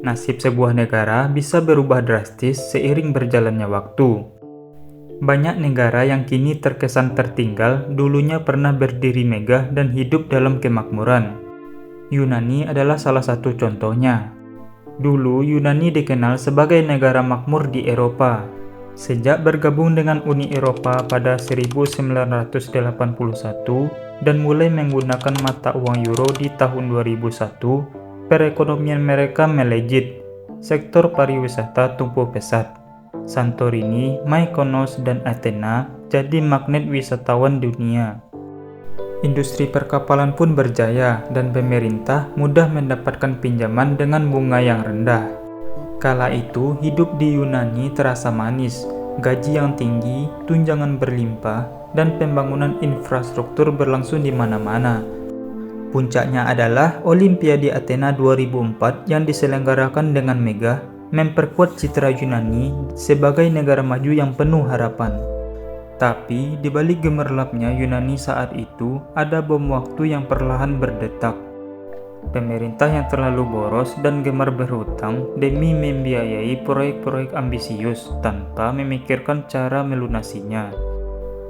Nasib sebuah negara bisa berubah drastis seiring berjalannya waktu. Banyak negara yang kini terkesan tertinggal dulunya pernah berdiri megah dan hidup dalam kemakmuran. Yunani adalah salah satu contohnya. Dulu Yunani dikenal sebagai negara makmur di Eropa. Sejak bergabung dengan Uni Eropa pada 1981 dan mulai menggunakan mata uang euro di tahun 2001, perekonomian mereka melejit. Sektor pariwisata tumbuh pesat. Santorini, Mykonos, dan Athena jadi magnet wisatawan dunia. Industri perkapalan pun berjaya dan pemerintah mudah mendapatkan pinjaman dengan bunga yang rendah. Kala itu, hidup di Yunani terasa manis, gaji yang tinggi, tunjangan berlimpah, dan pembangunan infrastruktur berlangsung di mana-mana. Puncaknya adalah Olimpiade Athena 2004 yang diselenggarakan dengan megah, memperkuat citra Yunani sebagai negara maju yang penuh harapan. Tapi, di balik gemerlapnya Yunani saat itu, ada bom waktu yang perlahan berdetak. Pemerintah yang terlalu boros dan gemar berhutang demi membiayai proyek-proyek ambisius tanpa memikirkan cara melunasinya.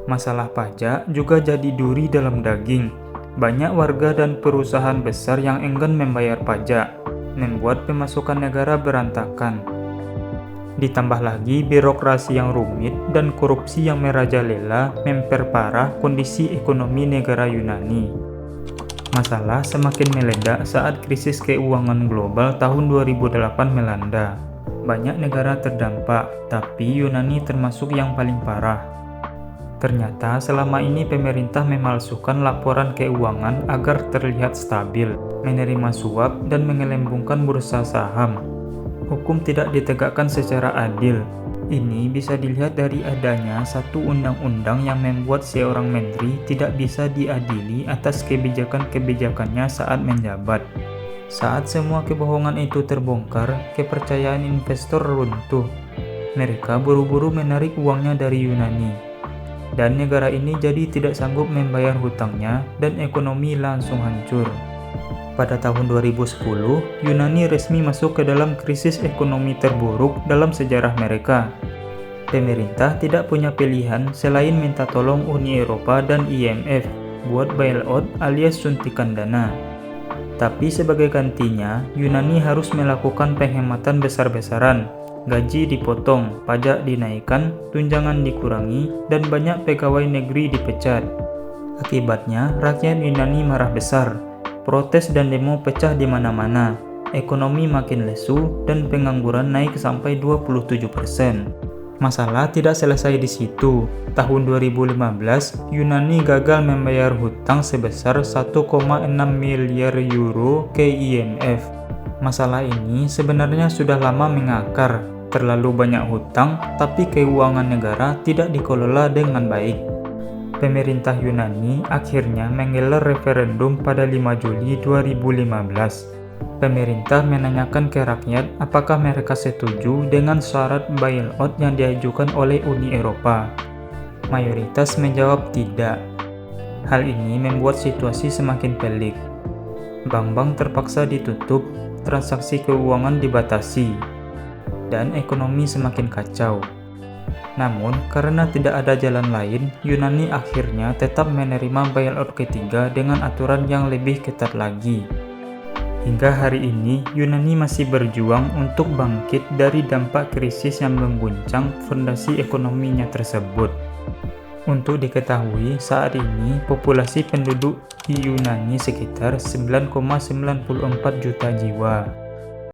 Masalah pajak juga jadi duri dalam daging. Banyak warga dan perusahaan besar yang enggan membayar pajak, membuat pemasukan negara berantakan. Ditambah lagi birokrasi yang rumit dan korupsi yang merajalela memperparah kondisi ekonomi negara Yunani. Masalah semakin meledak saat krisis keuangan global tahun 2008 melanda. Banyak negara terdampak, tapi Yunani termasuk yang paling parah. Ternyata selama ini pemerintah memalsukan laporan keuangan agar terlihat stabil, menerima suap, dan menggelembungkan bursa saham. Hukum tidak ditegakkan secara adil. Ini bisa dilihat dari adanya satu undang-undang yang membuat seorang menteri tidak bisa diadili atas kebijakan-kebijakannya saat menjabat. Saat semua kebohongan itu terbongkar, kepercayaan investor runtuh. Mereka buru-buru menarik uangnya dari Yunani. Dan negara ini jadi tidak sanggup membayar hutangnya dan ekonomi langsung hancur. Pada tahun 2010, Yunani resmi masuk ke dalam krisis ekonomi terburuk dalam sejarah mereka. Pemerintah tidak punya pilihan selain minta tolong Uni Eropa dan IMF buat bailout alias suntikan dana. Tapi sebagai gantinya, Yunani harus melakukan penghematan besar-besaran. Gaji dipotong, pajak dinaikkan, tunjangan dikurangi, dan banyak pegawai negeri dipecat. Akibatnya, rakyat Yunani marah besar. Protes dan demo pecah di mana-mana, ekonomi makin lesu, dan pengangguran naik sampai 27%. Masalah tidak selesai di situ. Tahun 2015, Yunani gagal membayar hutang sebesar 1,6 miliar euro ke IMF. Masalah ini sebenarnya sudah lama mengakar. Terlalu banyak hutang, tapi keuangan negara tidak dikelola dengan baik. Pemerintah Yunani akhirnya menggelar referendum pada 5 Juli 2015. Pemerintah menanyakan ke rakyat apakah mereka setuju dengan syarat bailout yang diajukan oleh Uni Eropa. Mayoritas menjawab tidak. Hal ini membuat situasi semakin pelik. Bank-bank terpaksa ditutup, transaksi keuangan dibatasi, dan ekonomi semakin kacau. Namun, karena tidak ada jalan lain, Yunani akhirnya tetap menerima bailout ketiga dengan aturan yang lebih ketat lagi. Hingga hari ini, Yunani masih berjuang untuk bangkit dari dampak krisis yang mengguncang fondasi ekonominya tersebut. Untuk diketahui, saat ini populasi penduduk di Yunani sekitar 9,94 juta jiwa.